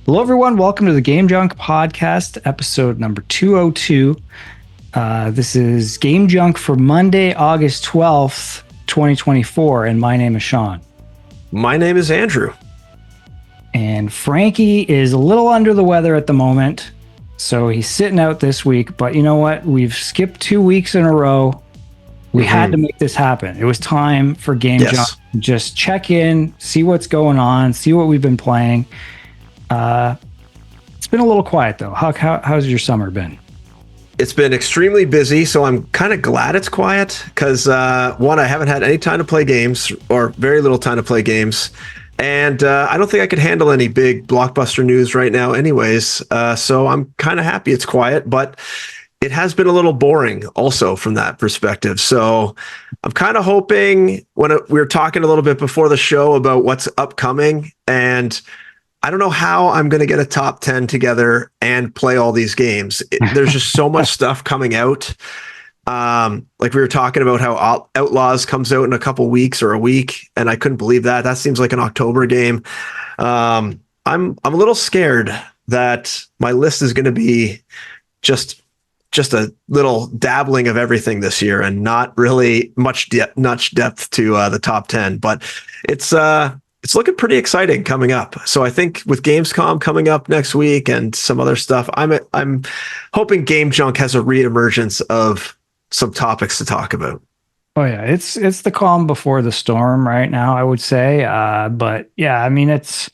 Hello, everyone. Welcome to the Game Junk Podcast, episode number 202. This is Game Junk for Monday, August 12th, 2024, and my name is Sean. My name is Andrew. And Frankie is a little under the weather at the moment, so he's sitting out this week. But you know what? We've skipped 2 weeks in a row. We had to make this happen. It was time for Game Junk. Just check in, see what's going on, see what we've been playing. It's been a little quiet though. How's your summer been? It's been extremely busy, so I'm kind of glad it's quiet because one, I haven't had any time to play games or very little time to play games, and I don't think I could handle any big blockbuster news right now anyways, so I'm kind of happy it's quiet, but it has been a little boring also from that perspective. So I'm kind of hoping we were talking a little bit before the show about what's upcoming, and I don't know how I'm going to get a top 10 together and play all these games. There's just so much stuff coming out. Like we were talking about how Outlaws comes out in a couple weeks or a week, and I couldn't believe that. That seems like an October game. I'm a little scared that my list is going to be just a little dabbling of everything this year and not really much depth to the top 10, but it's looking pretty exciting coming up. So I think with Gamescom coming up next week and some other stuff, I'm hoping Game Junk has a reemergence of some topics to talk about. Oh yeah, it's the calm before the storm right now, I would say. But yeah, I mean, it's,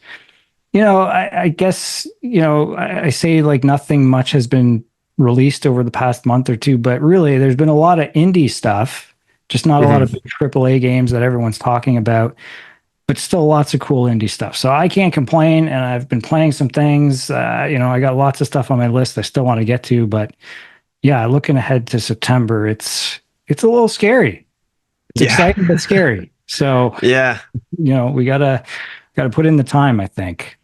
I guess, I say like nothing much has been released over the past month or two, but really there's been a lot of indie stuff, just not a lot of big AAA games that everyone's talking about. But still lots of cool indie stuff. So I can't complain, and I've been playing some things. I got lots of stuff on my list I still want to get to, but yeah, looking ahead to September, it's a little scary. It's exciting but scary. So yeah, we gotta put in the time, I think.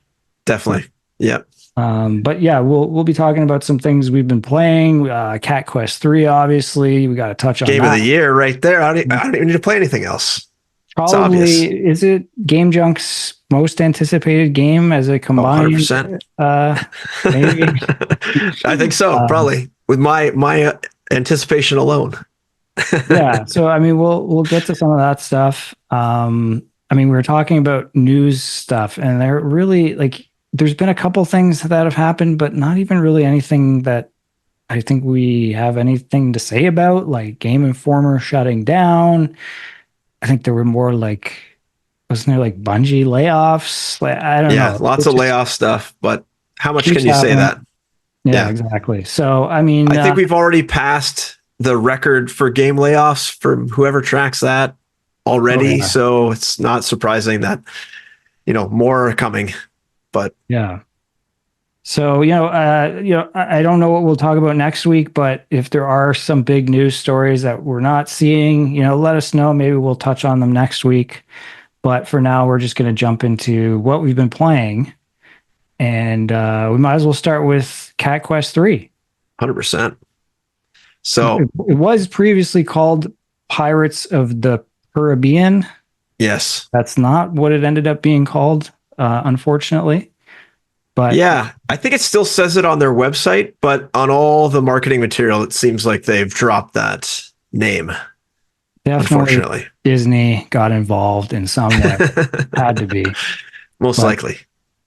Definitely. Yeah. But yeah, we'll be talking about some things we've been playing. Cat Quest 3, obviously. We got to touch on Game that. of the year right there. I don't even need to play anything else. Probably, is it Game Junk's most anticipated game as a combined? 100%. Maybe. I think so, probably with my anticipation alone. Yeah, so I mean, we'll get to some of that stuff. I mean, we were talking about news stuff, and there really there's been a couple things that have happened, but not even really anything that I think we have anything to say about, like Game Informer shutting down. I think there were more wasn't there like Bungie layoffs? I don't know. Yeah, lots of layoff stuff, but how much can you say that? Yeah, exactly. So, I mean, I think we've already passed the record for game layoffs from whoever tracks that already. Oh, yeah. So it's not surprising that, more are coming, but yeah. So, I don't know what we'll talk about next week, but if there are some big news stories that we're not seeing, let us know. Maybe we'll touch on them next week. But for now, we're just going to jump into what we've been playing. And we might as well start with Cat Quest 3. 100%. So it was previously called Pirates of the Caribbean. Yes. That's not what it ended up being called, unfortunately. But yeah, I think it still says it on their website, but on all the marketing material, it seems like they've dropped that name. Definitely, unfortunately, Disney got involved in some way. Had to be. Most likely.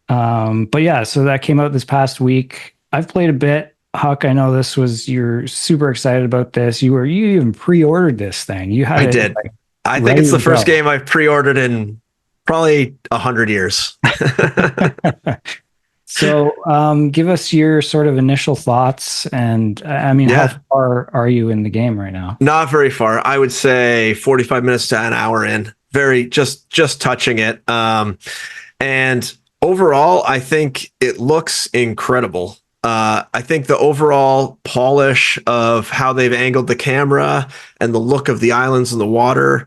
But yeah, so that came out this past week. I've played a bit. Huck, I know you're super excited about this. You even pre-ordered this thing. I did. I think it's the first game I've pre-ordered in probably 100 years. So give us your sort of initial thoughts. And I mean, how far are you in the game right now? Not very far. I would say 45 minutes to an hour in. Just touching it. And overall, I think it looks incredible. I think the overall polish of how they've angled the camera and the look of the islands and the water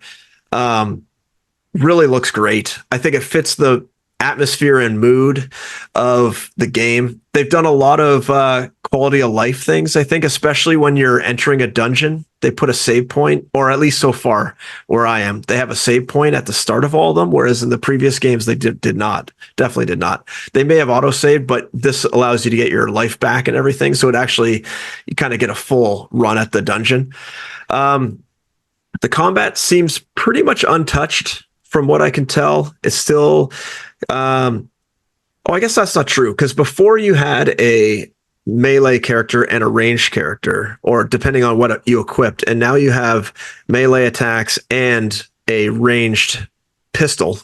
really looks great. I think it fits the atmosphere and mood of the game. They've done a lot of quality of life things, I think, especially when you're entering a dungeon. They put a save point, or at least so far where I am, they have a save point at the start of all of them, whereas in the previous games they did not. Definitely did not. They may have auto saved, but this allows you to get your life back and everything. So it actually, you kind of get a full run at the dungeon. The combat seems pretty much untouched from what I can tell. It's still, I guess that's not true, because before you had a melee character and a ranged character, or depending on what you equipped, and now you have melee attacks and a ranged pistol.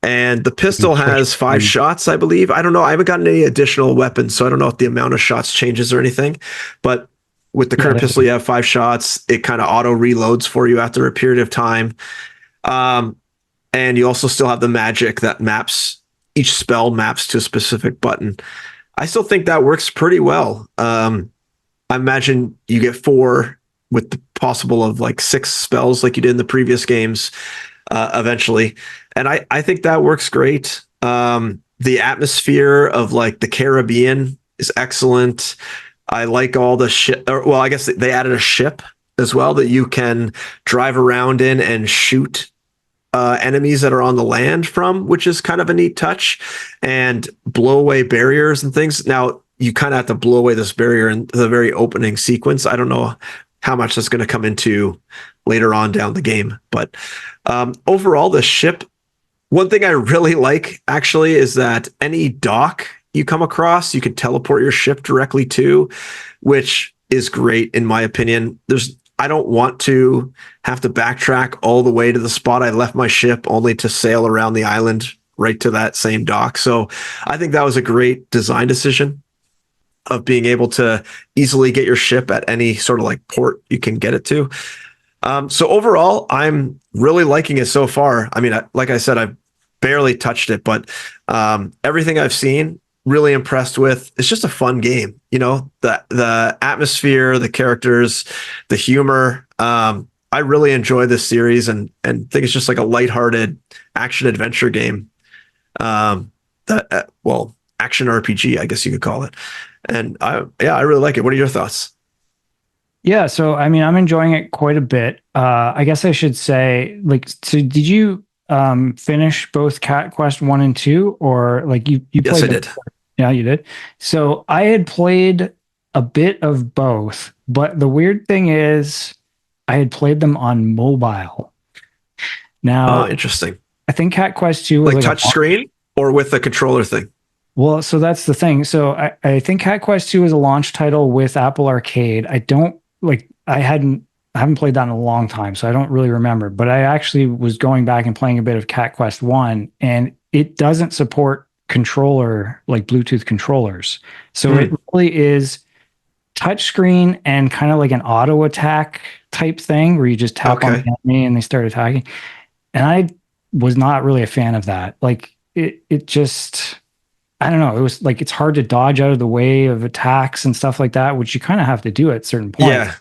And the pistol has 5 shots, I believe. I don't know. I haven't gotten any additional weapons, so I don't know if the amount of shots changes or anything. But with the current pistol, you have 5 shots. It kind of auto reloads for you after a period of time. And you also still have the magic that maps, each spell maps to a specific button. I still think that works pretty well. I imagine you get 4 with the possible of like 6 spells like you did in the previous games eventually. And I think that works great. The atmosphere of like the Caribbean is excellent. I like all the ship. Well, I guess they added a ship as well that you can drive around in and shoot enemies that are on the land from, which is kind of a neat touch, and blow away barriers and things. Now, you kind of have to blow away this barrier in the very opening sequence. I don't know how much that's going to come into later on down the game. But overall, the ship, one thing I really like actually is that any dock you come across, you can teleport your ship directly to, which is great in my opinion. I don't want to have to backtrack all the way to the spot I left my ship only to sail around the island right to that same dock. So I think that was a great design decision of being able to easily get your ship at any sort of like port you can get it to. So overall, I'm really liking it so far. I mean, like I said, I've barely touched it, but everything I've seen, really impressed with. It's just a fun game, you know, the atmosphere, the characters, the humor. I really enjoy this series and think it's just like a lighthearted action adventure game. Action RPG, I guess you could call it. And I really like it. What are your thoughts? Yeah, so I mean, I'm enjoying it quite a bit. I guess I should say, like, so did you finish both Cat Quest 1 and 2, or like you played? Yes, I did. Yeah, you did. So I had played a bit of both, but the weird thing is I had played them on mobile. Now, Oh, interesting. I think Cat Quest 2 was Like touch screen or with the controller thing? well, so that's the thing. So I think Cat Quest 2 is a launch title with Apple Arcade. I haven't played that in a long time, so I don't really remember. But I actually was going back and playing a bit of Cat Quest 1, and it doesn't support controller, like Bluetooth controllers. So it really is touchscreen and kind of like an auto attack type thing where you just tap on the enemy and they start attacking. And I was not really a fan of that. Like it just, I don't know. It was like, it's hard to dodge out of the way of attacks and stuff like that, which you kind of have to do at certain points. Yeah.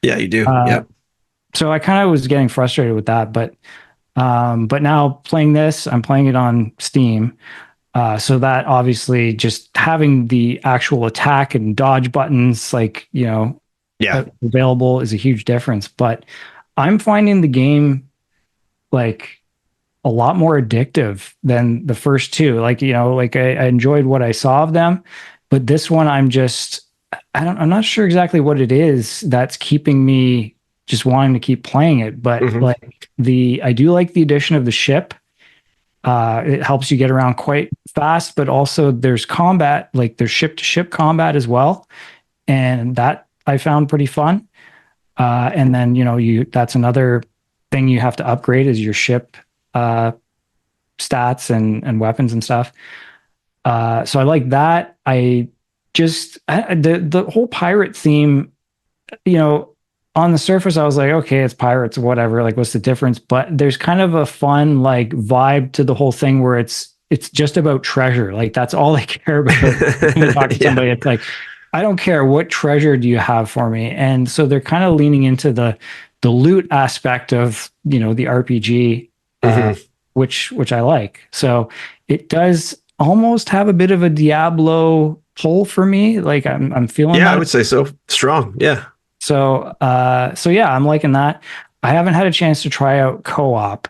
Yeah, you do. Yeah. So I kind of was getting frustrated with that, but now playing this, I'm playing it on Steam. So that obviously just having the actual attack and dodge buttons, like, you know, available is a huge difference. But I'm finding the game like a lot more addictive than the first two. Like, you know, like I enjoyed what I saw of them, but this one I'm not sure exactly what it is that's keeping me just wanting to keep playing it. But like I do like the addition of the ship. It helps you get around quite fast, but also there's combat, like there's ship to ship combat as well. And that I found pretty fun. And then, you know, that's another thing you have to upgrade is your ship, stats and weapons and stuff. So I like that. The whole pirate theme, you know, on the surface, I was like, okay, it's pirates, whatever. Like, what's the difference? But there's kind of a fun like vibe to the whole thing where it's just about treasure. Like that's all I care about. When you talk to somebody, it's like, I don't care what treasure do you have for me. And so they're kind of leaning into the loot aspect of, you know, the RPG, which I like. So it does almost have a bit of a Diablo pull for me. Like I'm feeling Yeah, I that. would say so. Strong. Yeah. So yeah, I'm liking that. I haven't had a chance to try out co-op.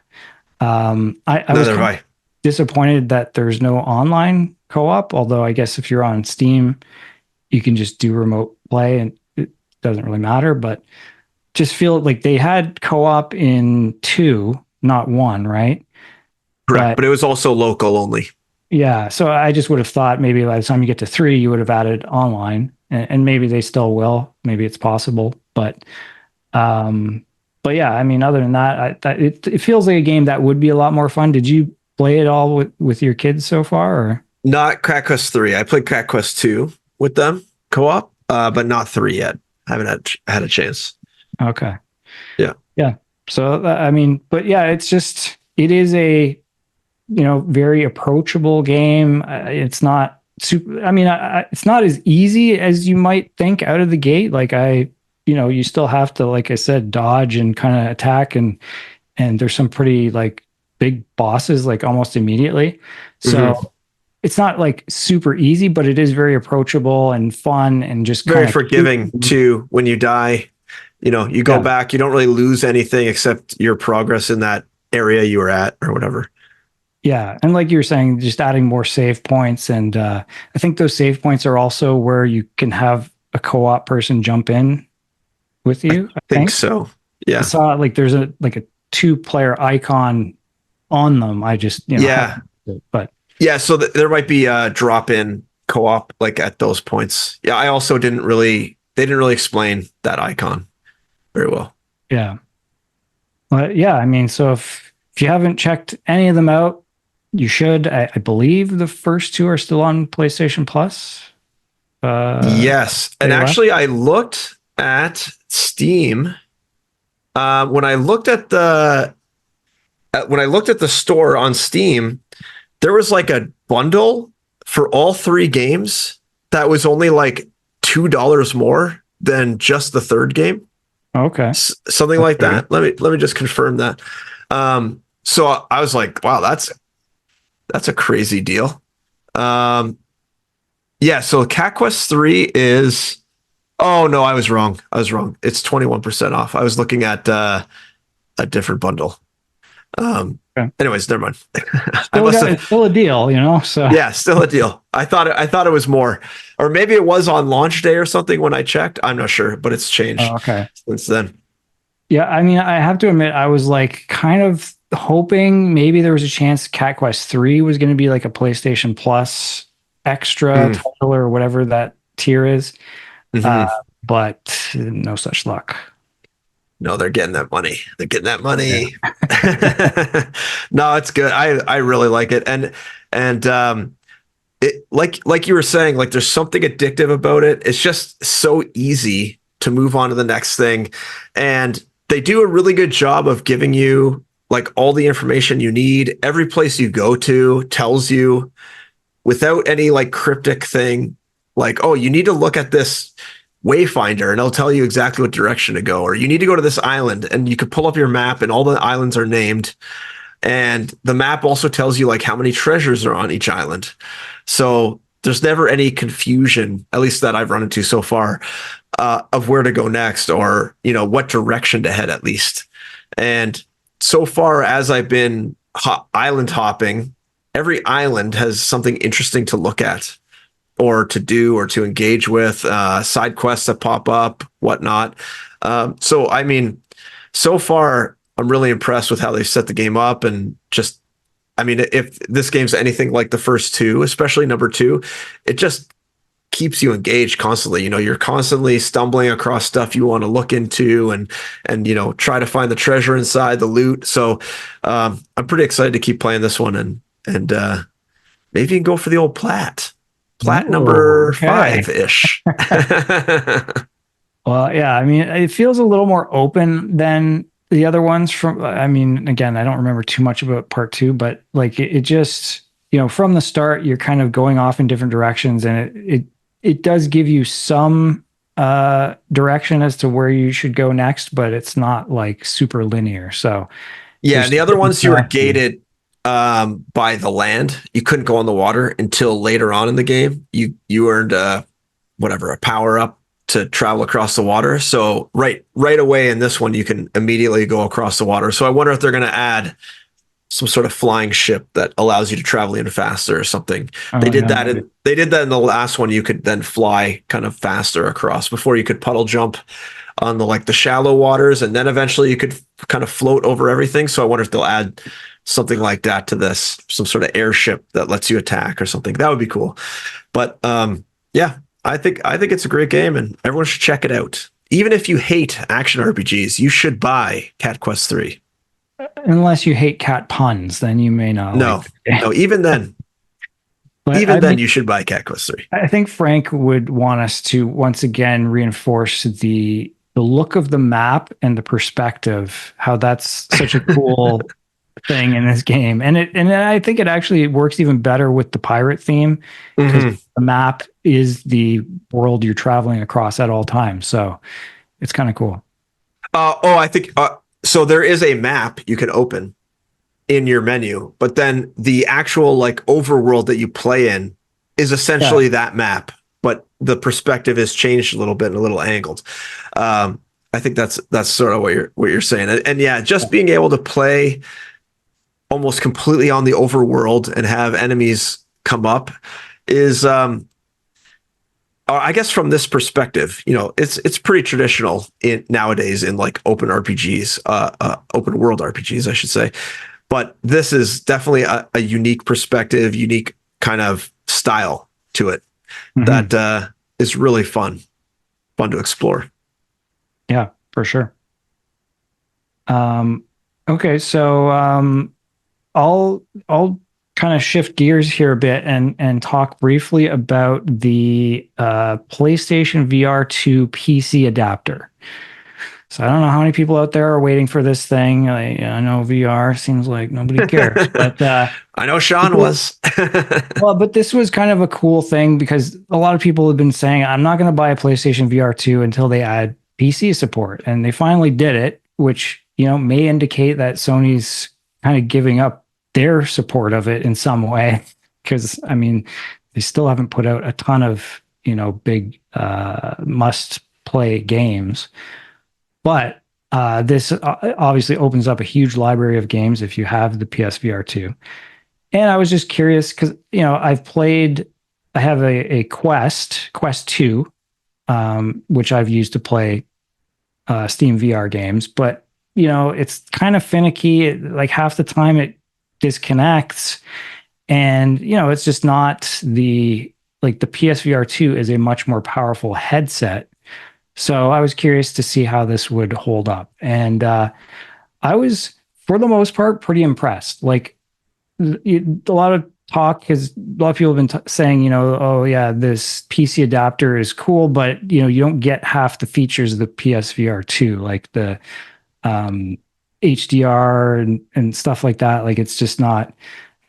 I was Neither have kind of I. disappointed that there's no online co-op, although I guess if you're on Steam, you can just do remote play and it doesn't really matter. But just feel like they had co-op in two, not one, right? Correct. But But it was also local only. yeah, so I just would have thought maybe by the time you get to three, you would have added online, and maybe they still will. Maybe it's possible, um, but yeah, I mean, other than that, it feels like a game that would be a lot more fun. Did you play it all with your kids so far? Or Not Crack Quest 3. I played Crack Quest 2 with them co-op, but not 3 yet. I haven't had a chance. okay, Yeah. yeah. So I mean, but yeah, it's just it is a very approachable game. It's not super. I mean, it's not as easy as you might think out of the gate. Like you still have to, like I said, dodge and kind of attack, and there's some pretty like big bosses like almost immediately. So Hmm. it's not like super easy, but it is very approachable and fun and just Very kind of forgiving too when you die. You go yeah. back, you don't really lose anything except your progress in that area you were at or whatever. Yeah, and like you were saying, just adding more save points, and I think those save points are also where you can have a co-op person jump in with I you. I think think so. I Yeah. saw like there's a two-player icon on them. I just Yeah. haven't, but Yeah. So there might be a drop in co-op like at those points. Yeah. I also they didn't really explain that icon very well. yeah, but yeah, I mean, so if you haven't checked any of them out, you should. I believe the first two are still on PlayStation Plus. Yes. And They left. actually, I looked at Steam. When I looked at the store on Steam, there was like a bundle for all three games that was only like $2 more than just the third game, Okay, something that's like pretty good. that. Let me just confirm that. So I was like, wow, that's a crazy deal. Um, yeah. So Cat Quest 3 is. Oh no, I was wrong. I was wrong. It's 21% off. I was looking at a different bundle. Um, Okay. anyways, never mind. I Still must got have. it's still a deal, So Yeah, still a deal. I thought it was more, or maybe it was on launch day or something when I checked. I'm not sure, but it's changed okay. since then. Yeah, I mean, I have to admit, I was like kind of hoping maybe there was a chance Cat Quest 3 was going to be like a PlayStation Plus extra Mm, title or whatever that tier is. Uh, hmm. but no such luck. No, they're getting that money. They're getting that Yeah. money. No, it's good. I really like it, and it like you were saying, like there's something addictive about it. It's just so easy to move on to the next thing, and they do a really good job of giving you like all the information you need. Every place you go to tells you without any like cryptic thing, like, oh, you need to look at this wayfinder and it'll tell you exactly what direction to go, or you need to go to this island and you could pull up your map and all the islands are named. And the map also tells you like how many treasures are on each island. So there's never any confusion, at least that I've run into so far, of where to go next or, what direction to head at least. And so far as I've been island hopping, every island has something interesting to look at or to do or to engage with, side quests that pop up, whatnot. So, I mean, so far, I'm really impressed with how they set the game up and just, I mean, if this game's anything like the first two, especially number two, it just keeps you engaged constantly. You're constantly stumbling across stuff you want to look into and try to find the treasure inside the loot. So I'm pretty excited to keep playing this one and maybe you can go for the old plat Oh, number okay. 5-ish. Well, yeah, I mean, it feels a little more open than the other ones I mean, again, I don't remember too much about part two, but like it just, from the start, you're kind of going off in different directions and it does give you some direction as to where you should go next, but it's not like super linear. So Yeah, there's and the other different ones you were stuff. gated. by the land. You couldn't go on the water until later on in the game. You earned a power up to travel across the water. So right away in this one, you can immediately go across the water. So I wonder if they're going to add some sort of flying ship that allows you to travel even faster or something. They Oh did yeah, that maybe. in they did that in the last one. You could then fly kind of faster across. Before you could puddle jump on the shallow waters, and then eventually you could kind of float over everything. So I wonder if they'll add something like that to this, some sort of airship that lets you attack or something. That would be cool. But yeah, I think it's a great game, and everyone should check it out. Even if you hate action RPGs, you should buy Cat Quest 3. Unless you hate cat puns, then you may not like No, the game. no, But even I then, mean, you should buy Cat Quest 3. I think Frank would want us to once again reinforce the look of the map and the perspective, how that's such a cool thing in this game. And I think it actually works even better with the pirate theme because Mm-hmm. the map is the world you're traveling across at all times. So it's kind of cool. I think so. There is a map you can open in your menu, but then the actual overworld that you play in is Yeah. essentially that map, but the perspective is changed a little bit and a little angled. I think that's sort of what you're saying, and yeah, just being able to play almost completely on the overworld and have enemies come up is I guess from this perspective, it's pretty traditional in nowadays in open RPGs, open world RPGs, I should say. But this is definitely a unique perspective, unique kind of style to it Mhm. that is really fun to explore. Yeah, for sure. Um, okay, so I'll kind of shift gears here a bit and talk briefly about the PlayStation VR 2 PC adapter. So I don't know how many people out there are waiting for this thing. I know VR seems like nobody cares, but I know Sean people, was. well, but this was kind of a cool thing because a lot of people have been saying, I'm not going to buy a PlayStation VR 2 until they add PC support. And they finally did it, which, may indicate that Sony's kind of giving up their support of it in some way. Because, I mean, they still haven't put out a ton of, big must play games. But this obviously opens up a huge library of games if you have the PSVR 2. And I was just curious because, I have a Quest 2, which I've used to play Steam VR games, but, it's kind of finicky. Like half the time it disconnects. And, it's just not the PSVR 2 is a much more powerful headset. So I was curious to see how this would hold up. And I was, for the most part, pretty impressed. Like, a lot of talk has a lot of people have been saying, oh yeah, this PC adapter is cool, but you don't get half the features of the PSVR 2, like the HDR and stuff like that. Like it's just not,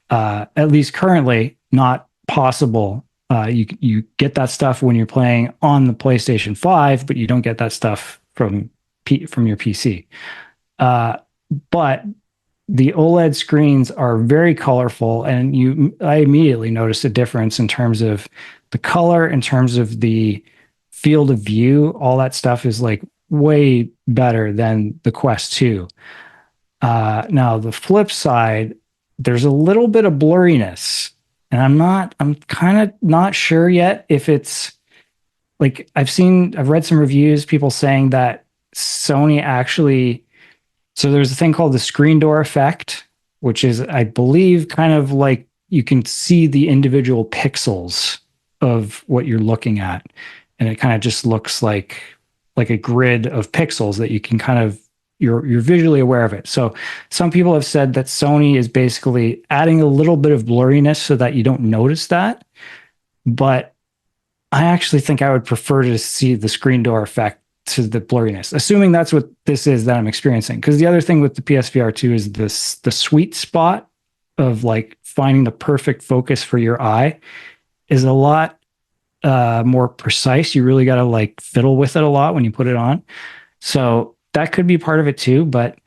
at least currently, not possible. You get that stuff when you're playing on the PlayStation 5, but you don't get that stuff from your PC. Uh, but the OLED screens are very colorful, and I immediately noticed a difference in terms of the color, in terms of the field of view. All that stuff is like way better than the Quest 2. Now the flip side, there's a little bit of blurriness, and I'm kind of not sure yet if it's like I've read some reviews, people saying that Sony actually so there's a thing called the screen door effect, which is, I believe, kind of like you can see the individual pixels of what you're looking at, and it kind of just looks like a grid of pixels that you can kind of you're visually aware of it. So some people have said that Sony is basically adding a little bit of blurriness so that you don't notice that, but I actually think I would prefer to see the screen door effect to the blurriness, assuming that's what this is that I'm experiencing. Because the other thing with the PSVR 2 is the sweet spot of like finding the perfect focus for your eye is a lot more precise. You really got to like fiddle with it a lot when you put it on. So that could be part of it too. But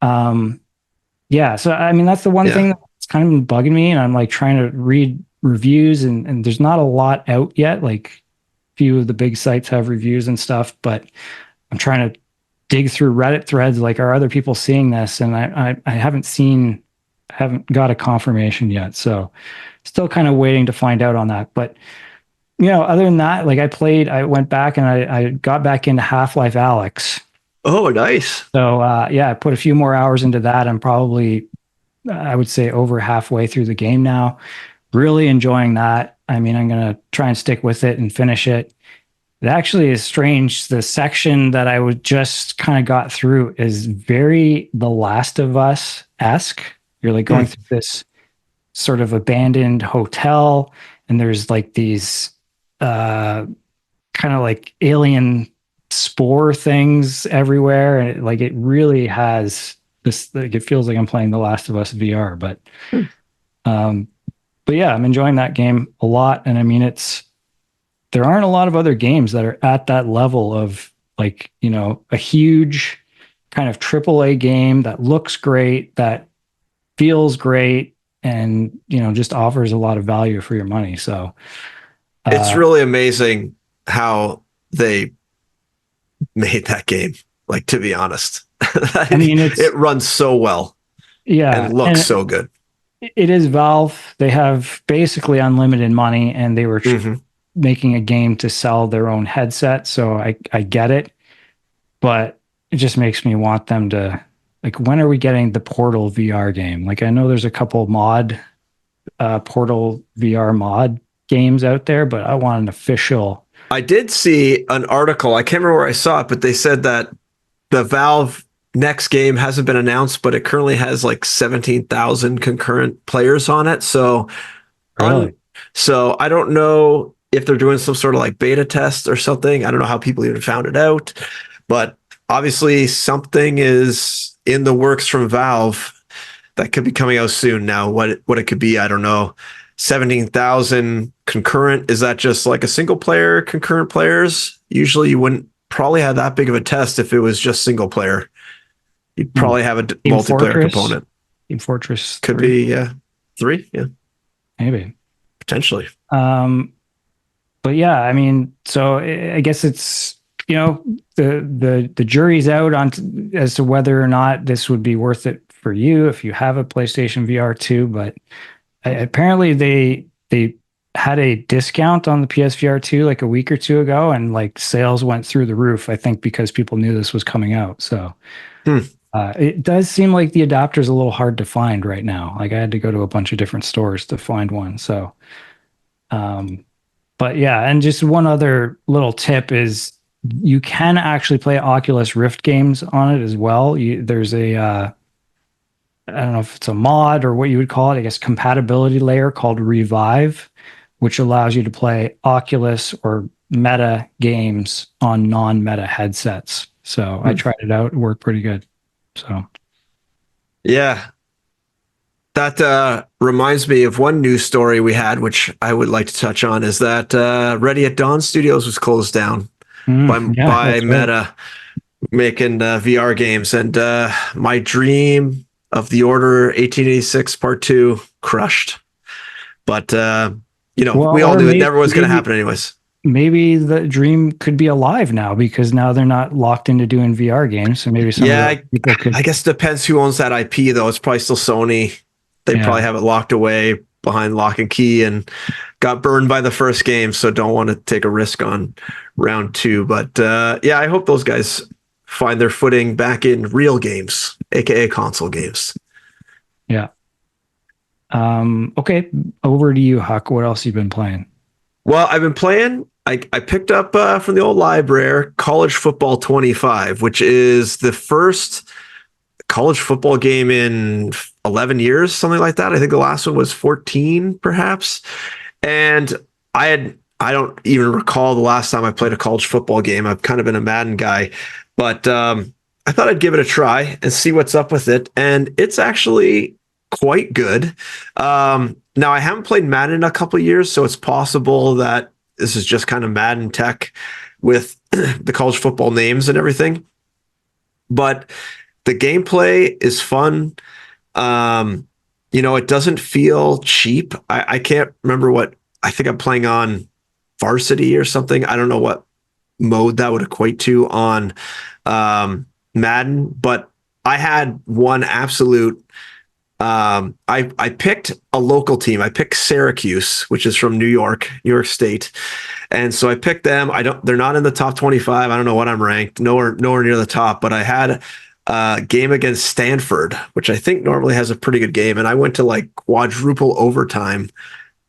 yeah, so I mean, that's the one Yeah. thing that's kind of been bugging me, and I'm like trying to read reviews, and there's not a lot out yet. Like few of the big sites have reviews and stuff, but I'm trying to dig through Reddit threads. Like, are other people seeing this? And I haven't got a confirmation yet. So still kind of waiting to find out on that. But other than that, like I went back and I got back into Half-Life Alyx. Oh, nice. So yeah, I put a few more hours into that. I'm probably, I would say, over halfway through the game now. Really enjoying that. I mean, I'm gonna try and stick with it and finish it. It actually is strange. The section that I would just kind of got through is very The Last of Us-esque. You're like going through this sort of abandoned hotel, and there's like these kind of like alien spore things everywhere, and it really has this. Like, it feels like I'm playing The Last of Us VR, um, but yeah, I'm enjoying that game a lot, and I mean there aren't a lot of other games that are at that level of like, a huge kind of AAA game that looks great, that feels great, and, just offers a lot of value for your money. So It's uh, really amazing how they made that game. Like, to be honest, I mean, it runs so well yeah, and looks and so good. it is Valve. They have basically unlimited money, and they were Hmm. making a game to sell their own headset. So I get it, but it just makes me want them to, like, when are we getting the Portal VR game? Like, I know there's a couple Portal VR mod games out there, but I want an official. I did see an article. I can't remember where I saw it, but they said that the Valve next game hasn't been announced, but it currently has like 17,000 concurrent players on it. So Really? so I don't know if they're doing some sort of like beta test or something. I don't know how people even found it out, but obviously something is in the works from Valve that could be coming out soon. Now, what it could be, I don't know. 17,000 concurrent, is that just like a single player concurrent players? Usually you wouldn't probably have that big of a test if it was just single player. You'd Hmm. probably have a Team multiplayer Fortress, component. Team Fortress Could 3, be, yeah, three, yeah, maybe. potentially. Um, but yeah, I mean, so I guess it's, the jury's out on as to whether or not this would be worth it for you if you have a PlayStation VR 2. But apparently they had a discount on the PSVR 2 like a week or two ago, and like sales went through the roof, I think, because people knew this was coming out. So Hmm. it does seem like the adapter's a little hard to find right now. Like, I had to go to a bunch of different stores to find one. So um, but yeah, and just one other little tip is you can actually play Oculus Rift games on it as well. There's I don't know if it's a mod or what you would call it, I guess, compatibility layer called Revive, which allows you to play Oculus or Meta games on non-Meta headsets. So I Hmm. tried it out; it worked pretty good. So Yeah, that reminds me of one news story we had, which I would like to touch on, is that Ready at Dawn Studios was closed down yeah, by that's right. Meta, making VR games, and my dream of The Order 1886 Part Two crushed. But Well, we all or knew it never was going to happen, anyways. maybe the dream could be alive now because now they're not locked into doing VR games. So maybe some of Yeah, the people I could, guess it depends who owns that IP, though. It's probably still Sony. They probably yeah, have it locked away behind lock and key and got burned by the first game, so don't want to take a risk on round two. But yeah, I hope those guys find their footing back in real games, aka console games. yeah. Okay, over to you, Huck. What else you been playing? Well, I've been playing. I picked up from the old library College Football 25, which is the first college football game in 11 years, something like that. I think the last one was 14, perhaps. And I don't even recall the last time I played a college football game. I've kind of been a Madden guy, but I thought I'd give it a try and see what's up with it. And it's actually quite good. Now, I haven't played Madden in a couple of years, so it's possible that this is just kind of Madden tech with the college football names and everything. But the gameplay is fun. Um, it doesn't feel cheap. I can't remember what I think I'm playing on varsity or something. I don't know what mode that would equate to on Madden, but I had one absolute. I picked a local team. I picked Syracuse, which is from New York State, and so I picked them. I don't. They're not in the top 25. I don't know what I'm ranked. Nowhere near the top. But I had a game against Stanford, which I think normally has a pretty good game, and I went to like quadruple overtime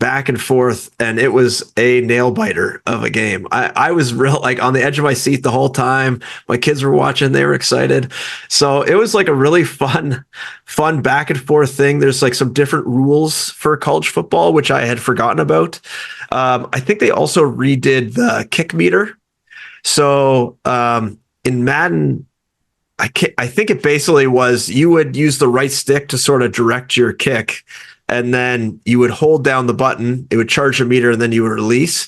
back and forth, and it was a nail biter of a game. I was real like on the edge of my seat the whole time. My kids were watching, they were excited. So it was like a really fun back and forth thing. There's like some different rules for college football, which I had forgotten about. I think they also redid the kick meter. So in Madden, I think it basically was you would use the right stick to sort of direct your kick, and then you would hold down the button. It would charge a meter, and then you would release.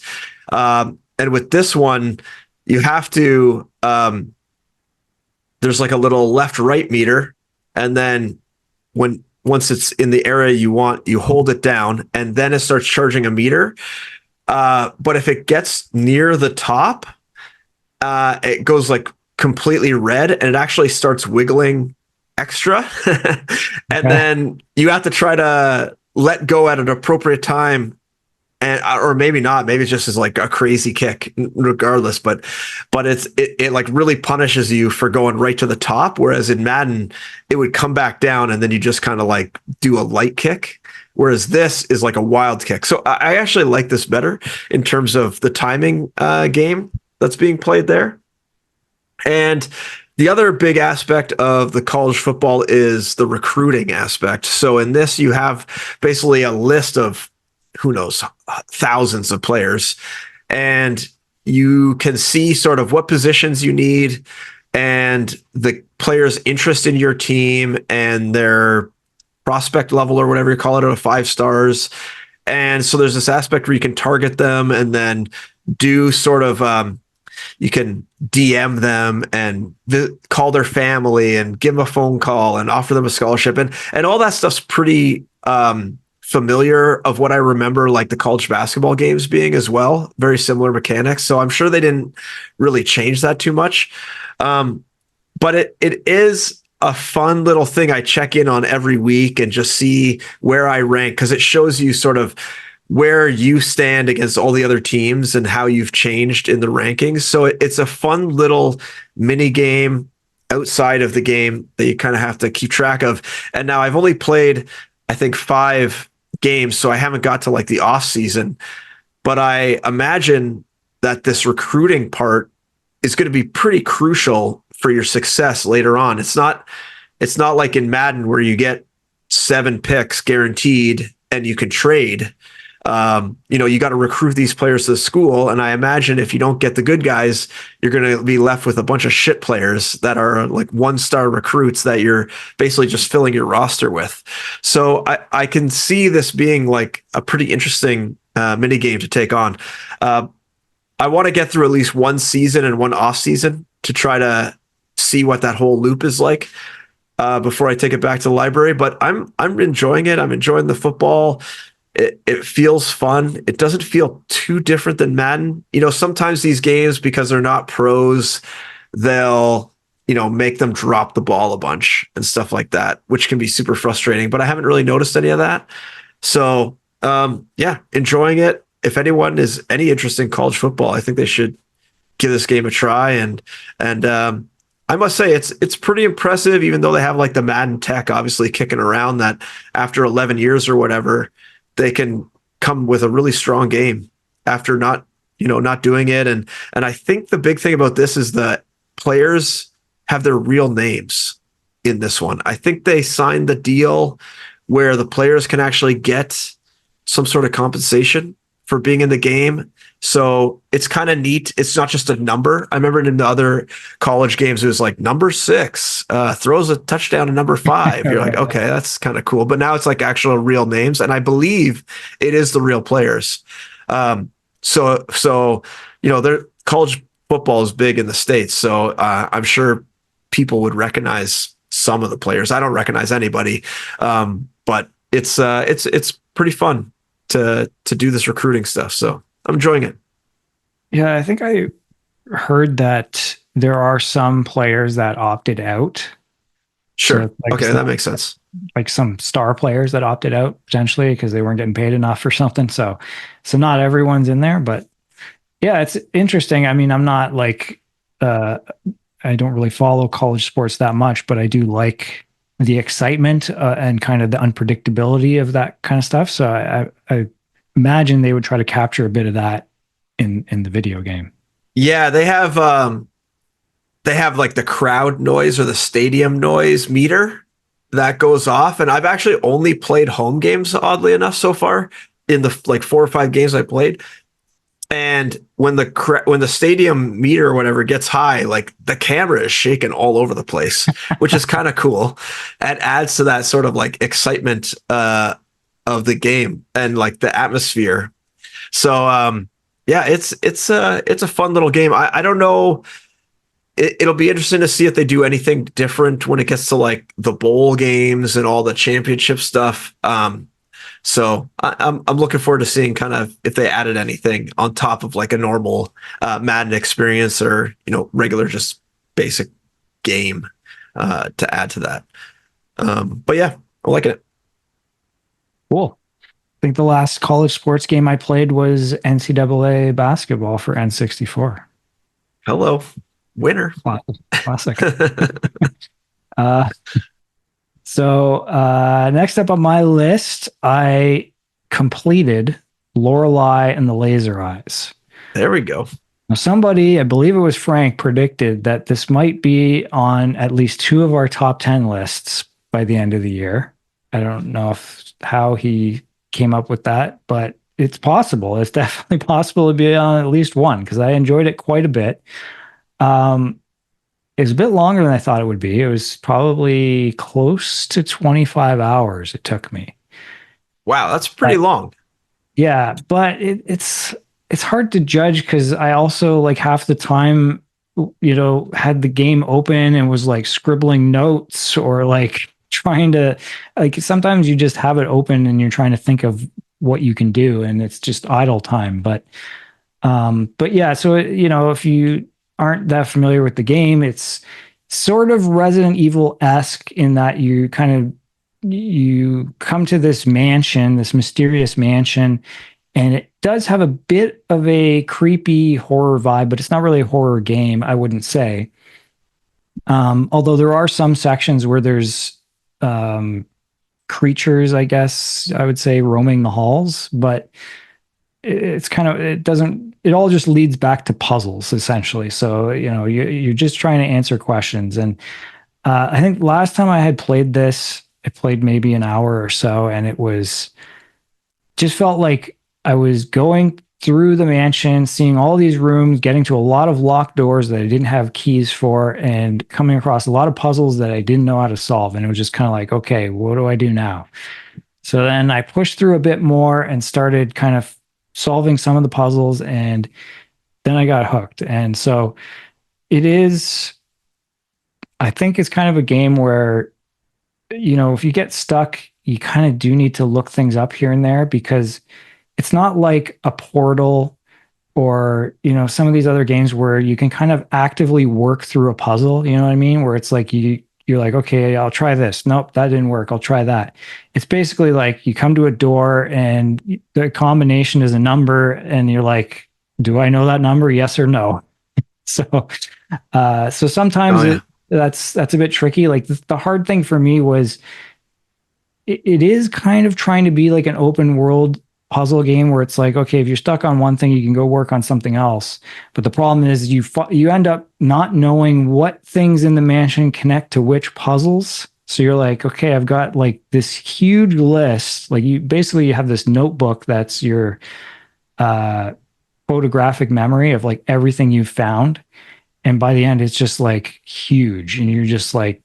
And with this one, you have to. There's like a little left-right meter, and then once it's in the area you want, you hold it down, and then it starts charging a meter. But if it gets near the top, it goes like completely red, and it actually starts wiggling extra. And then you have to try to let go at an appropriate time, and or maybe not, maybe it's just as like a crazy kick regardless, but it like really punishes you for going right to the top, whereas in Madden it would come back down and then you just kind of like do a light kick, whereas this is like a wild kick. So I actually like this better in terms of the timing game that's being played there. And the other big aspect of the college football is the recruiting aspect. So in this, you have basically a list of, who knows, thousands of players, and you can see sort of what positions you need and the players' interest in your team and their prospect level or whatever you call it, of 5 stars. And so there's this aspect where you can target them and then do sort of you can DM them and call their family and give them a phone call and offer them a scholarship, and all that stuff's pretty familiar of what I remember like the college basketball games being as well. Very similar mechanics. So I'm sure they didn't really change that too much. But it is a fun little thing I check in on every week and just see where I rank, because it shows you sort of where you stand against all the other teams and how you've changed in the rankings. So it's a fun little mini game outside of the game that you kind of have to keep track of. And now I've only played, I think, 5 games, so I haven't got to like the off season, but I imagine that this recruiting part is going to be pretty crucial for your success later on. It's not like in Madden where you get 7 picks guaranteed and you can trade. You got to recruit these players to the school. And I imagine if you don't get the good guys, you're going to be left with a bunch of shit players that are like 1-star recruits that you're basically just filling your roster with. So I can see this being like a pretty interesting mini game to take on. I want to get through at least one season and one off season to try to see what that whole loop is like before I take it back to the library. But I'm enjoying it. I'm enjoying the football. It feels fun. It doesn't feel too different than Madden. Sometimes these games, because they're not pros, they'll, make them drop the ball a bunch and stuff like that, which can be super frustrating, but I haven't really noticed any of that. So, enjoying it. If anyone is any interest in college football, I think they should give this game a try. And I must say it's pretty impressive, even though they have like the Madden tech obviously kicking around, that after 11 years or whatever, they can come with a really strong game after not doing it. And I think the big thing about this is that players have their real names in this one. I think they signed the deal where the players can actually get some sort of compensation for being in the game. So it's kind of neat. It's not just a number. I remember in the other college games, it was like number 6 throws a touchdown to number 5. You're like, okay, that's kind of cool. But now it's like actual real names. And I believe it is the real players. So their college football is big in the States. So I'm sure people would recognize some of the players. I don't recognize anybody. But it's pretty fun to do this recruiting stuff. So I'm enjoying it. Yeah, I think I heard that there are some players that opted out. Sure. So like Okay, that makes sense. some star players that opted out potentially because they weren't getting paid enough or something. So not everyone's in there, but yeah, it's interesting. I mean, I'm not like uh I don't really follow college sports that much, but I do like the excitement and kind of the unpredictability of that kind of stuff. So I imagine they would try to capture a bit of that in the video game. Yeah, they have like the crowd noise or the stadium noise meter that goes off. And I've actually only played home games, oddly enough, so far in the like 4 or 5 games I played. And when the stadium meter or whatever gets high, like the camera is shaking all over the place, which is kind of cool. It adds to that sort of like excitement of the game and like the atmosphere. So yeah, it's a fun little game. I don't know, it'll be interesting to see if they do anything different when it gets to like the bowl games and all the championship stuff. So I'm looking forward to seeing kind of if they added anything on top of like a normal Madden experience or regular just basic game to add to that. But yeah, I like it. Cool. I think the last college sports game I played was NCAA basketball for N64. Hello, winner. Classic. Uh, Next up on my list, I completed Lorelei and the Laser Eyes. There we go. Now, somebody, I believe it was Frank, predicted that this might be on at least two of our top 10 lists by the end of the year. I don't know how he came up with that, but it's possible. It's definitely possible to be on at least one because I enjoyed it quite a bit. It was a bit longer than I thought it would be. It was probably close to 25 hours it took me. Wow, that's pretty long. Yeah, but it's hard to judge because I also like half the time, had the game open and was like scribbling notes or like trying to like sometimes you just have it open and you're trying to think of what you can do and it's just idle time. But yeah, so if you aren't that familiar with the game, it's sort of Resident Evil-esque in that you come to this mansion, this mysterious mansion, and it does have a bit of a creepy horror vibe, but it's not really a horror game, I wouldn't say. Although there are some sections where there's creatures, I guess I would say, roaming the halls, but it all just leads back to puzzles essentially. So, you're just trying to answer questions. And I think last time I had played this, I played maybe an hour or so, and it was just felt like I was going through the mansion, seeing all these rooms, getting to a lot of locked doors that I didn't have keys for, and coming across a lot of puzzles that I didn't know how to solve. And it was just kind of like, okay, what do I do now? So then I pushed through a bit more and started kind of solving some of the puzzles, and then I got hooked. And so I think it's kind of a game where, if you get stuck, you kind of do need to look things up here and there because it's not like a Portal or, some of these other games where you can kind of actively work through a puzzle, you know what I mean? Where it's like you're like, okay, I'll try this. Nope, that didn't work. I'll try that. It's basically like you come to a door and the combination is a number and you're like, do I know that number? Yes or no? So sometimes that's a bit tricky. Like the hard thing for me was it is kind of trying to be like an open world puzzle game where it's like, okay, if you're stuck on one thing, you can go work on something else. But the problem is you end up not knowing what things in the mansion connect to which puzzles. So you're like, okay, I've got like this huge list. Like you have this notebook that's your photographic memory of like everything you've found. And by the end, it's just like huge. And you're just like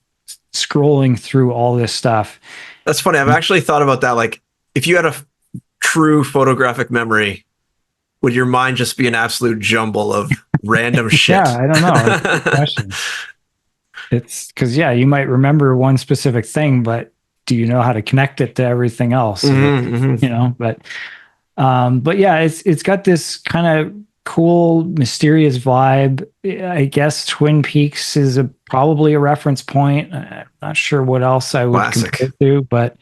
scrolling through all this stuff. That's funny. I've actually thought about that. Like if you had a true photographic memory, would your mind just be an absolute jumble of random shit? Yeah, I don't know. That's a good question. It's because, yeah, you might remember one specific thing, but do you know how to connect it to everything else? Hmm. But yeah, it's got this kind of cool, mysterious vibe. I guess Twin Peaks is probably a reference point. I'm not sure what else I would compare Classic. it to, but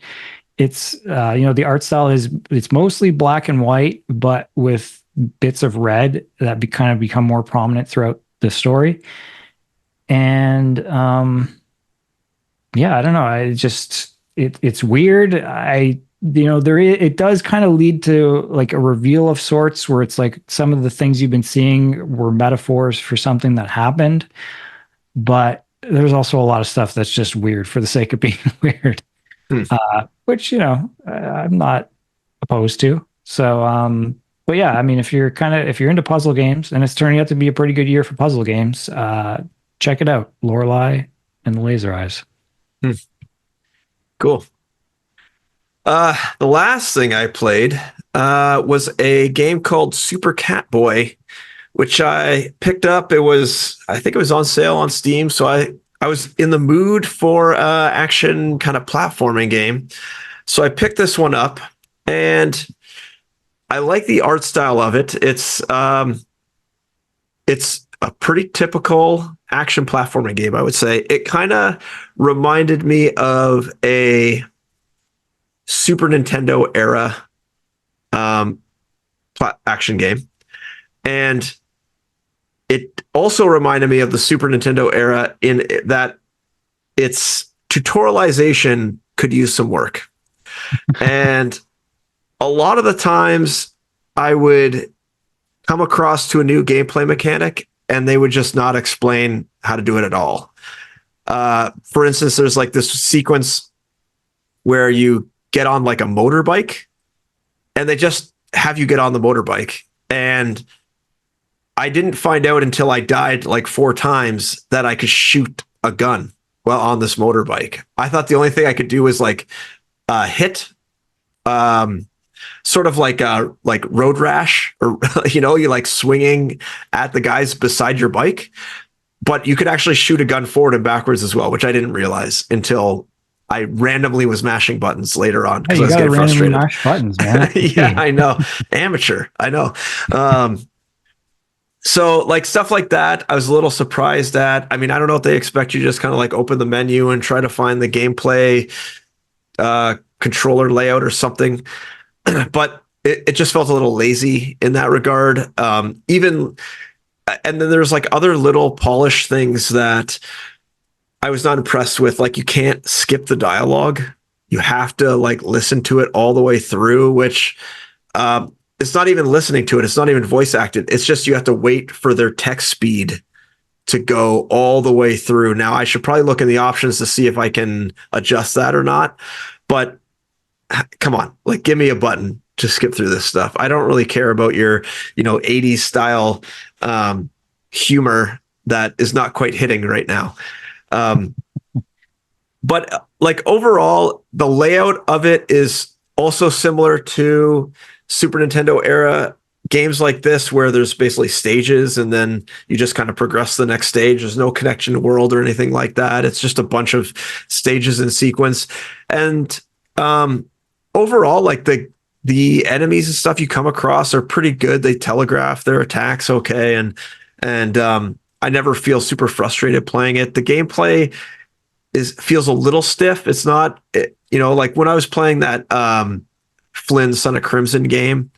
it's the art style is it's mostly black and white, but with bits of red that kind of become more prominent throughout the story. And yeah, I don't know. It's weird. It does kind of lead to like a reveal of sorts where it's like some of the things you've been seeing were metaphors for something that happened, but there's also a lot of stuff that's just weird for the sake of being weird, Hmm. which I'm not opposed to. So, but yeah, I mean, if you're into puzzle games, and it's turning out to be a pretty good year for puzzle games, check it out, Lorelei and the Laser Eyes. Hmm. Cool. The last thing I played was a game called Super Catboy, which I picked up. I think it was on sale on Steam, so I was in the mood for action kind of platforming game. So I picked this one up, and I like the art style of it. It's a pretty typical action platforming game, I would say. It kind of reminded me of a Super Nintendo era um, action game. And it also reminded me of the Super Nintendo era in that its tutorialization could use some work. And a lot of the times I would come across to a new gameplay mechanic and they would just not explain how to do it at all. For instance, there's like this sequence where you get on like a motorbike and they just have you get on the motorbike. And I didn't find out until I died like 4 times that I could shoot a gun while on this motorbike. I thought the only thing I could do was like hit, sort of like road rash, or you like swinging at the guys beside your bike. But you could actually shoot a gun forward and backwards as well, which I didn't realize until I randomly was mashing buttons later on Hey, because I you was got to getting randomly frustrated. mash buttons, man. Yeah, I know. Amateur, I know. So like stuff like that, I was a little surprised at. I mean, I don't know if they expect you to just kind of like open the menu and try to find the gameplay controller layout or something, but it just felt a little lazy in that regard. And then there's like other little polished things that I was not impressed with. Like you can't skip the dialogue. You have to like listen to it all the way through, which it's not even listening to it. It's not even voice acted. It's just you have to wait for their text speed to go all the way through. Now I should probably look in the options to see if I can adjust that or not. But come on, like give me a button to skip through this stuff. I don't really care about your, 80s style humor that is not quite hitting right now. But like overall, the layout of it is also similar to Super Nintendo era games like this, where there's basically stages and then you just kind of progress to the next stage. There's no connection to world or anything like that. It's just a bunch of stages in sequence. And overall, like the enemies and stuff you come across are pretty good. They telegraph their attacks okay, and I never feel super frustrated playing it. The gameplay feels a little stiff. It's not, like when I was playing that Flynn Son of Crimson game,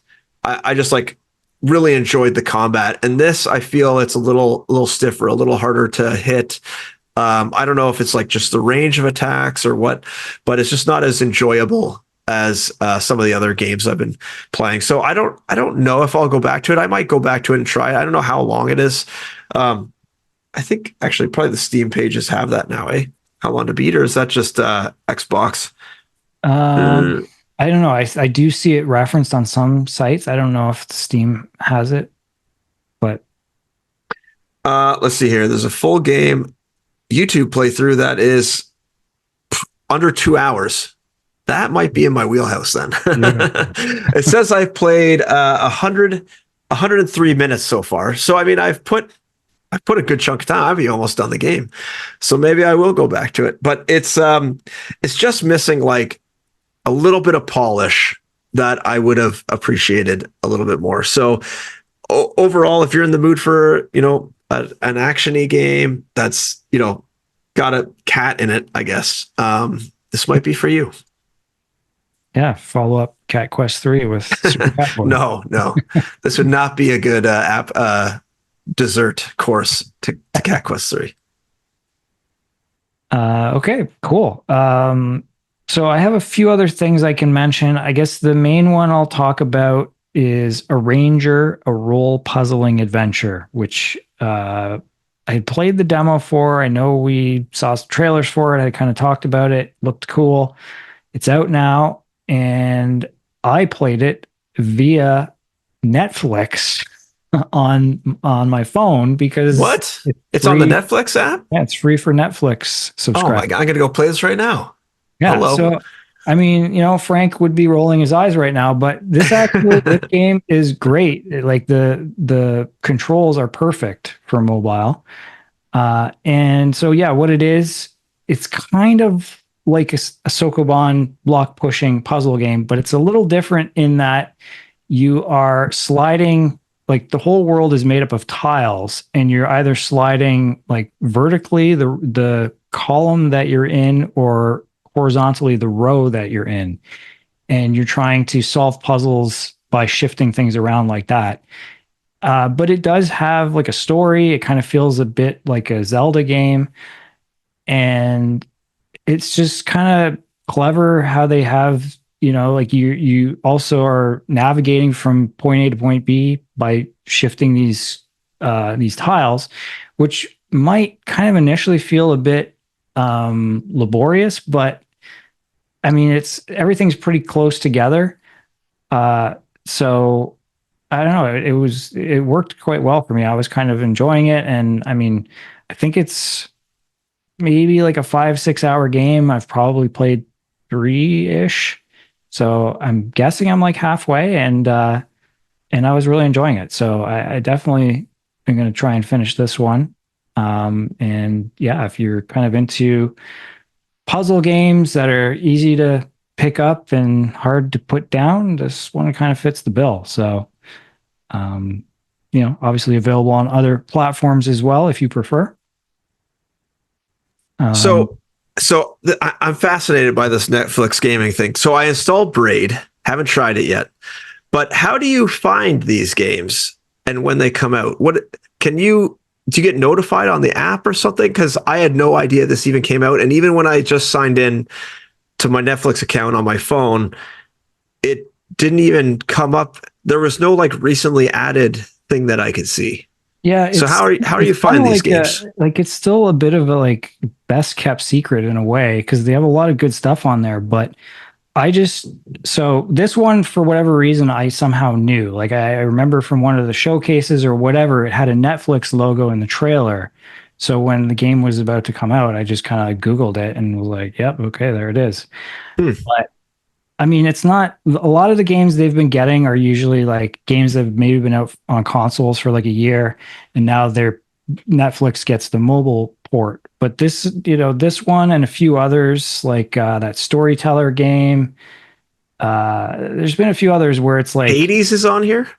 I just like really enjoyed the combat. And this, I feel it's a little stiffer, a little harder to hit. I don't know if it's like just the range of attacks or what, but it's just not as enjoyable as some of the other games I've been playing. So I don't know if I'll go back to it. I might go back to it and try it. I don't know how long it is. I think actually probably the Steam pages have that now, eh? How long to beat, or is that just Xbox? Uh, I don't know. I do see it referenced on some sites. I don't know if Steam has it, but let's see here. There's a full game YouTube playthrough that is under 2 hours. That might be in my wheelhouse then. It says I've played 103 minutes so far. So I mean, I've put I've put a good chunk of time. I've almost done the game, so maybe I will go back to it. But it's just missing like a little bit of polish that I would have appreciated a little bit more. So overall, if you're in the mood for an actiony game that's got a cat in it, I guess this might be for you. Yeah, follow up Cat Quest 3 with Super Catboy. No, no, this would not be a good app dessert course to Cat Quest 3. Okay, cool. So I have a few other things I can mention. I guess the main one I'll talk about is Arranger, a role puzzling adventure, which I had played the demo for. I know we saw some trailers for it. I kind of talked about it. Looked cool. It's out now, and I played it via Netflix on my phone because What? It's on the Netflix app? Yeah, it's free for Netflix Oh my subscribe. God, I'm gonna go play this right now. Yeah, Hello. so I mean, Frank would be rolling his eyes right now, but this game is great. Like the controls are perfect for mobile. And so yeah, what it is, it's kind of like a Sokoban block pushing puzzle game, but it's a little different in that you are sliding, like the whole world is made up of tiles, and you're either sliding like vertically the column that you're in, or horizontally the row that you're in, and you're trying to solve puzzles by shifting things around like that. But it does have like a story. It kind of feels a bit like a Zelda game, and it's just kind of clever how they have, like you also are navigating from point A to point B by shifting these tiles, which might kind of initially feel a bit laborious, but I mean everything's pretty close together. So I don't know, it worked quite well for me. I was kind of enjoying it, and I mean, I think it's maybe like a 5-6 hour game. I've probably played 3-ish. So I'm guessing I'm like halfway, and I was really enjoying it. So I definitely am going to try and finish this one. And yeah, if you're kind of into puzzle games that are easy to pick up and hard to put down, this one kind of fits the bill. So, obviously available on other platforms as well if you prefer. So, I'm fascinated by this Netflix gaming thing. So I installed Braid, haven't tried it yet. But how do you find these games and when they come out? Do you get notified on the app or something? Because I had no idea this even came out. And even when I just signed in to my Netflix account on my phone, it didn't even come up. There was no like recently added thing that I could see. Yeah. So how are you finding these games? Like it's still a bit of a like best kept secret in a way, because they have a lot of good stuff on there. But so this one, for whatever reason, I somehow knew. Like I remember from one of the showcases or whatever, it had a Netflix logo in the trailer. So when the game was about to come out, I just kind of Googled it and was like, yep, okay, there it is. But I mean, it's not a lot of the games they've been getting are usually like games that have maybe been out on consoles for like a year, and now Netflix gets the mobile port. But this one and a few others, like that Storyteller game. There's been a few others where it's like Hades is on here.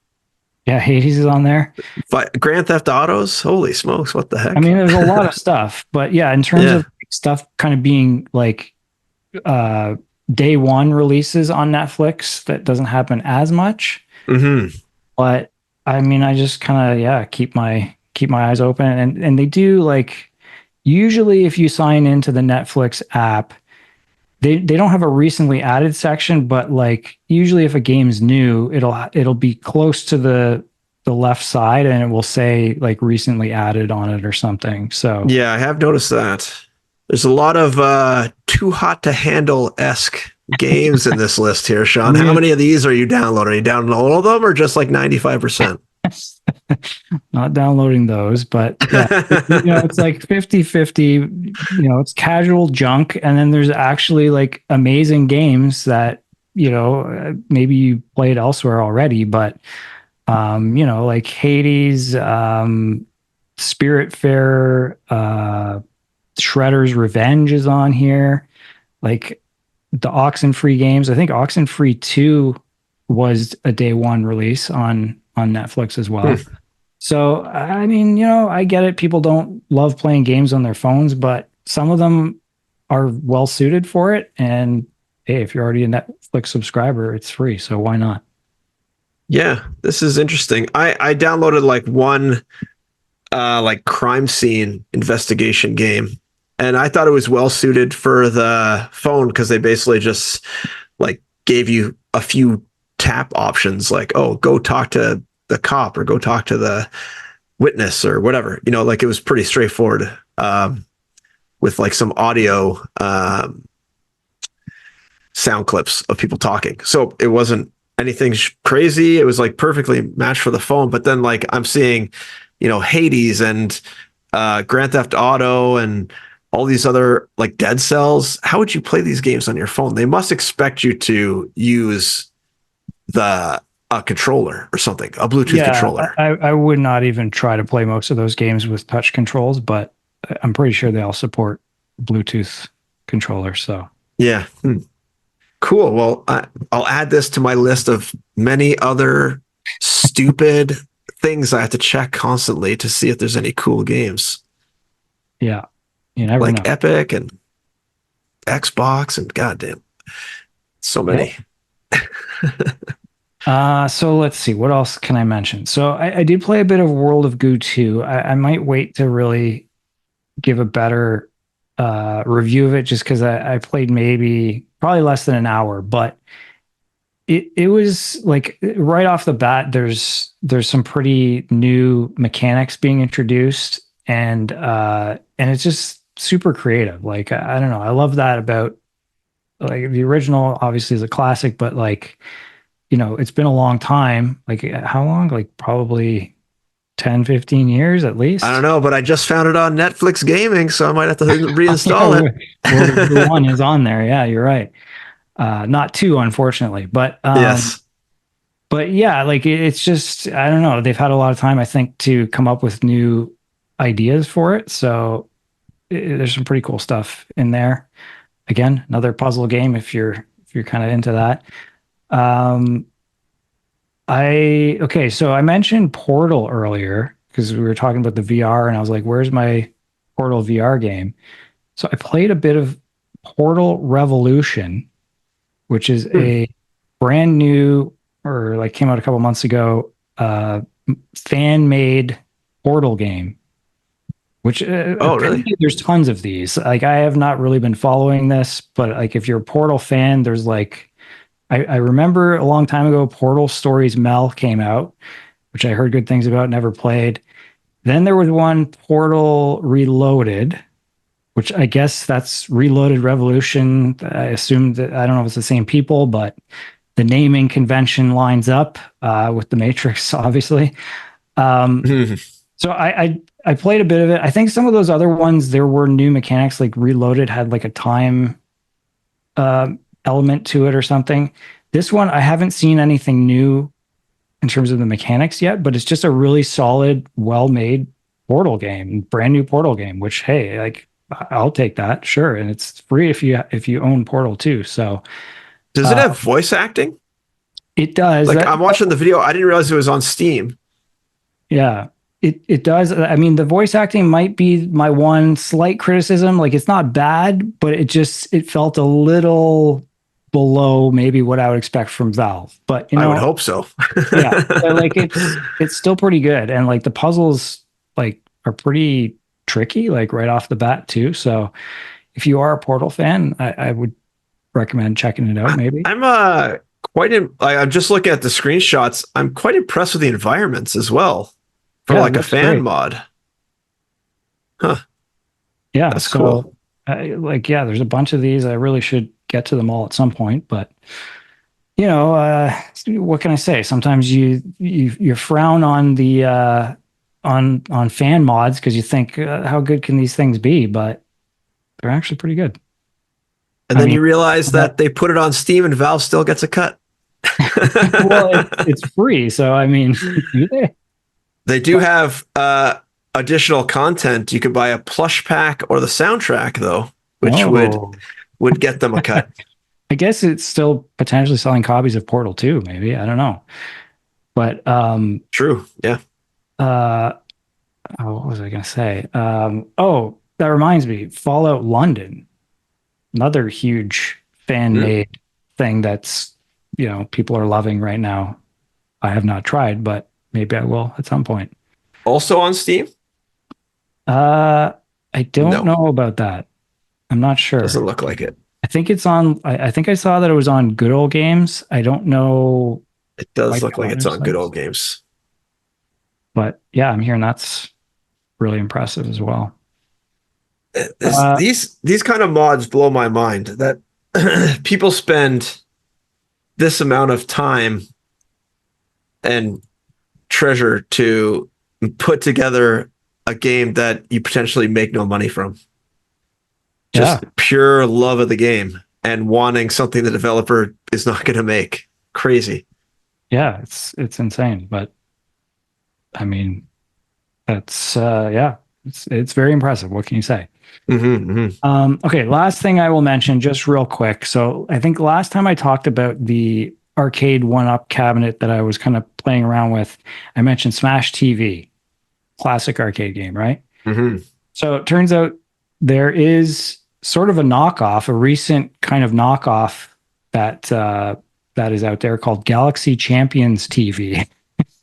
Yeah, Hades is on there. But Grand Theft Autos, holy smokes, what the heck? I mean, there's a lot of stuff, but yeah, in terms of stuff kind of being like day one releases on Netflix, that doesn't happen as much. Mm-hmm. But I mean, I just kind of keep my eyes open, and they do, like, usually if you sign into the Netflix app, they don't have a recently added section, but like usually if a game's new, it'll be close to the left side, and it will say like recently added on it or something. So yeah, I have noticed that. There's a lot of too hot to handle-esque games in this list here, Sean. How many of these are you downloading? Are you downloading all of them, or just like 95%? Not downloading those, but yeah, it's like 50-50. It's casual junk, and then there's actually like amazing games that maybe you played elsewhere already, but like Hades, Spiritfarer, Shredder's Revenge is on here. Like the Oxenfree games. I think Oxenfree 2 was a day one release on Netflix as Hmm. well. So, I mean, I get it. People don't love playing games on their phones, but some of them are well suited for it. And hey, if you're already a Netflix subscriber, it's free. So why not? Yeah, this is interesting. I downloaded like one like crime scene investigation game, and I thought it was well suited for the phone because they basically just like gave you a few tap options, like, oh, go talk to the cop or go talk to the witness or whatever. Like it was pretty straightforward, with like some audio sound clips of people talking. So it wasn't anything crazy. It was like perfectly matched for the phone. But then like I'm seeing, Hades and Grand Theft Auto and all these other like Dead Cells. How would you play these games on your phone? They must expect you to use the a controller or something, a Bluetooth Yeah, controller. I would not even try to play most of those games with touch controls, but I'm pretty sure they all support Bluetooth controllers. So Yeah. Hmm. Cool. Well, I'll add this to my list of many other stupid things I have to check constantly to see if there's any cool games yeah, you never like know. Epic and Xbox and goddamn, so Yep. many. So let's see, what else can I mention? So I did play a bit of World of Goo 2. I might wait to really give a better review of it just because I played maybe probably less than an hour, but it was like right off the bat, there's some pretty new mechanics being introduced and it's just super creative. Like I don't know, I love that about like the original obviously is a classic, but like it's been a long time. Like how long? Like probably 10, 15 years at I don't least. know, but I just found it on Netflix Gaming, so I might have to Yeah, reinstall it. World of Goo 1 is on there. Yeah, you're right. Not 2, unfortunately, Yes. but yeah, like it's just I don't know. They've had a lot of time, I think, to come up with new ideas for it. So there's some pretty cool stuff in there. Again, another puzzle game if you're kind of into that. Um, I okay, so I mentioned Portal earlier because we were talking about the VR, and I was like, "Where's my Portal VR game?" So I played a bit of Portal Revolution, which is Hmm. a brand new or like came out a couple months ago, fan made Portal game. Which Oh, really? apparently there's tons of these. Like I have not really been following this, but like if you're a Portal fan, there's like I remember a long time ago, Portal Stories Mel came out, which I heard good things about, never played. Then there was one Portal Reloaded, which I guess that's Reloaded Revolution. I assume that I don't know if it's the same people, but the naming convention lines up with the Matrix, obviously. Um, Hmm. so I played a bit of it. I think some of those other ones there were new mechanics, like Reloaded had like a time uh, element to it or something. This one I haven't seen anything new in terms of the mechanics yet, but it's just a really solid, well-made Portal game, brand new Portal game. Which hey, like I'll take that, sure, and it's free if you own Portal too. So Does it uh, have voice acting? it does Like that. I'm watching the video. I didn't realize it was on Steam. Yeah, it does. I mean, the voice acting might be my one slight criticism. Like it's not bad, but it felt a little below maybe what I would expect from Valve. But I would hope so. yeah, but like it's still pretty good, and like the puzzles like are pretty tricky, like right off the bat too. So if you are a Portal fan, I would recommend checking it out. Maybe. I'm I'm just looking at the screenshots. I'm quite impressed with the environments as well for Yeah, it like a looks fan great. mod. Huh, Yeah, that's cool. so like yeah, there's a bunch of these. I really should get to them all at some point, but what can I say? Sometimes you frown on the on fan mods because you think how good can these things be, but they're actually pretty good. And I then mean, you realize that that they put it on Steam and Valve still gets a cut. well, it's free, so I mean, do they? They do But have additional content, you could buy a plush pack or the soundtrack, though, which Oh, would get them a cut. I guess it's still potentially selling copies of Portal 2, maybe. I don't know. But True. Yeah. uh oh, what was I gonna say? Oh, that reminds me, Fallout London, another huge fan Mm. made thing that's, people are loving right now. I have not tried, but maybe I will at some point. Also on Steam? Uh, I don't No, know about that. I'm not doesn't sure. look like it. I think it's on, I think I saw that it was on Good Old Games. I don't know, It does might be look on like it's other on good sites, old games. but yeah, I'm hearing that's really impressive as well. This, Uh, these kind of mods blow my mind that people spend this amount of time and treasure to put together a game that you potentially make no money from. yeah, Just pure love of the game and wanting something the developer is not going to make. Crazy. yeah, it's insane, but I mean, that's yeah, it's very impressive. What can you say? Hmm. Okay, last thing I will mention just real quick. So I think last time I talked about the arcade one-up cabinet that I was kind of playing around with, I mentioned Smash TV, classic arcade game, right? Hmm. So it turns out there is sort of a knockoff, a recent kind of knockoff that that is out there called Galaxy Champions TV.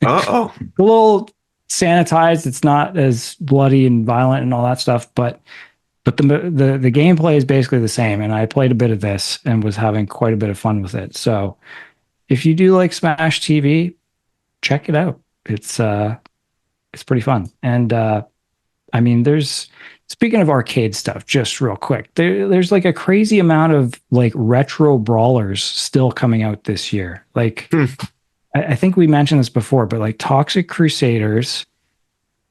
Oh. A little sanitized. It's not as bloody and violent and all that stuff, but the gameplay is basically the same. And I played a bit of this and was having quite a bit of fun with it. So if you do like Smash TV, check it out. It's pretty fun. And I mean, there's speaking of arcade stuff, just real quick, there's like a crazy amount of like retro brawlers still coming out this year. Like Hmm. I think we mentioned this before, but like Toxic Crusaders,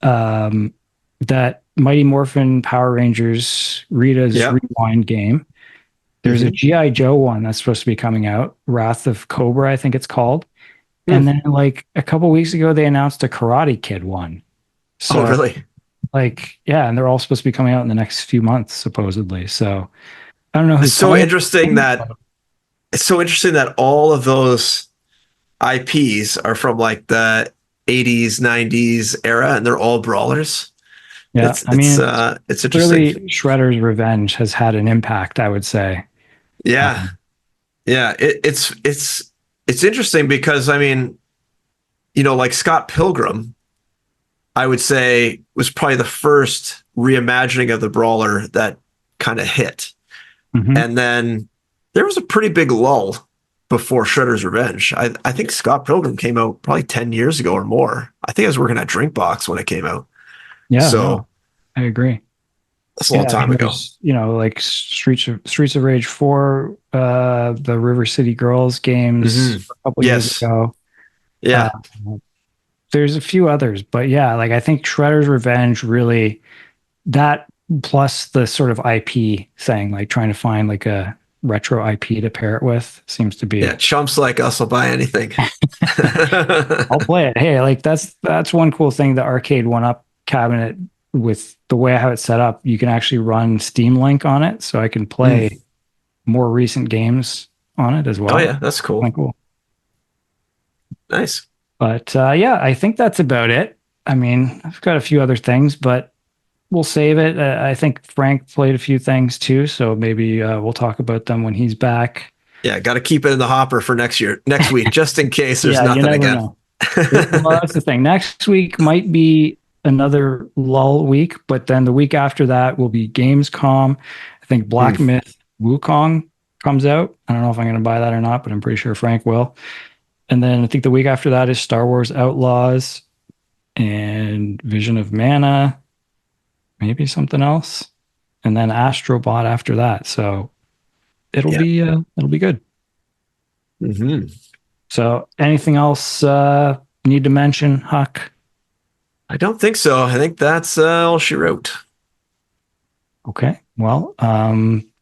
um, that Mighty Morphin Power Rangers Rita's Yeah. Rewind game. There's a Hmm. G.I. Joe one that's supposed to be coming out, Wrath of Cobra, I think it's called. Hmm. And then like a couple weeks ago, they announced a Karate Kid one. Oh, So really? like, yeah, and they're all supposed to be coming out in the next few months, supposedly. So I don't know It's who's so calling it. interesting that it's so interesting that all of those IPs are from like the 80s, 90s era and they're all brawlers. Yeah, It's I it's mean, uh it's interesting. clearly Shredder's Revenge has had an impact, I would say. Yeah. Um, Yeah, it's interesting because I mean, like Scott Pilgrim, I would say was probably the first reimagining of the brawler that kind of hit. mhm. And then there was a pretty big lull before Shredder's Revenge. I think Scott Pilgrim came out probably 10 years ago or more. I think I was working at Drinkbox when it came out. Yeah, So no, I agree. that's a long Yeah, time and ago. there's, like Streets of Rage 4, the River City Girls games Hmm. a couple years Yes. ago. Uh, Yeah. there's a few others, but yeah, like I think Shredder's Revenge really that plus the sort of IP thing, like trying to find like a retro IP to pair it with seems to Yeah. be Chumps like us will buy anything. I'll play it. Hey, like that's one cool thing, the arcade one up cabinet with the way I have it set up, you can actually run Steam Link on it, so I can Mm. play more recent games on it as Oh well. yeah, that's cool. Kind of cool. Nice. But yeah, I think that's about it. I mean, I've got a few other things, but we'll save it. I think Frank played a few things too, so maybe we'll talk about them when he's back. Yeah, got to keep it in the hopper for next week, just in case there's Yeah, you nothing never again. know. Well, that's the thing. Next week might be another lull week, but then the week after that will be Gamescom. I think Hmm. Black Myth Wukong comes out. I don't know if I'm going to buy that or not, but I'm pretty sure Frank will. And then I think the week after that is Star Wars Outlaws and Vision of Mana, maybe something else, and then Astrobot after that. So Yeah. it'll be good. Hmm. So anything else need to mention, Huck? I don't think so. I think that's all she wrote. Okay. Well,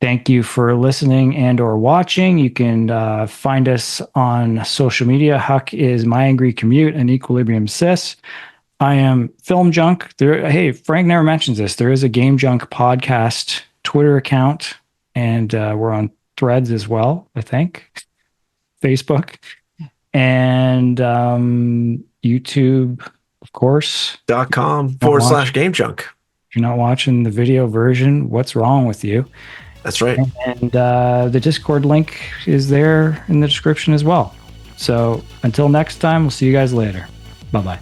thank you for listening and or watching. You can find us on social media. Huck is My Angry Commute and Equilibrium Sis. I am Film Junk. There, hey, Frank never mentions this. There is a Game Junk podcast Twitter account, and we're on Threads as well, I think, Facebook, and YouTube, of course. .com Not forward watch, slash game junk. if you're not watching the video version, what's wrong with you? That's right. And the Discord link is there in the description as well. So until next time, we'll see you guys later. Bye bye.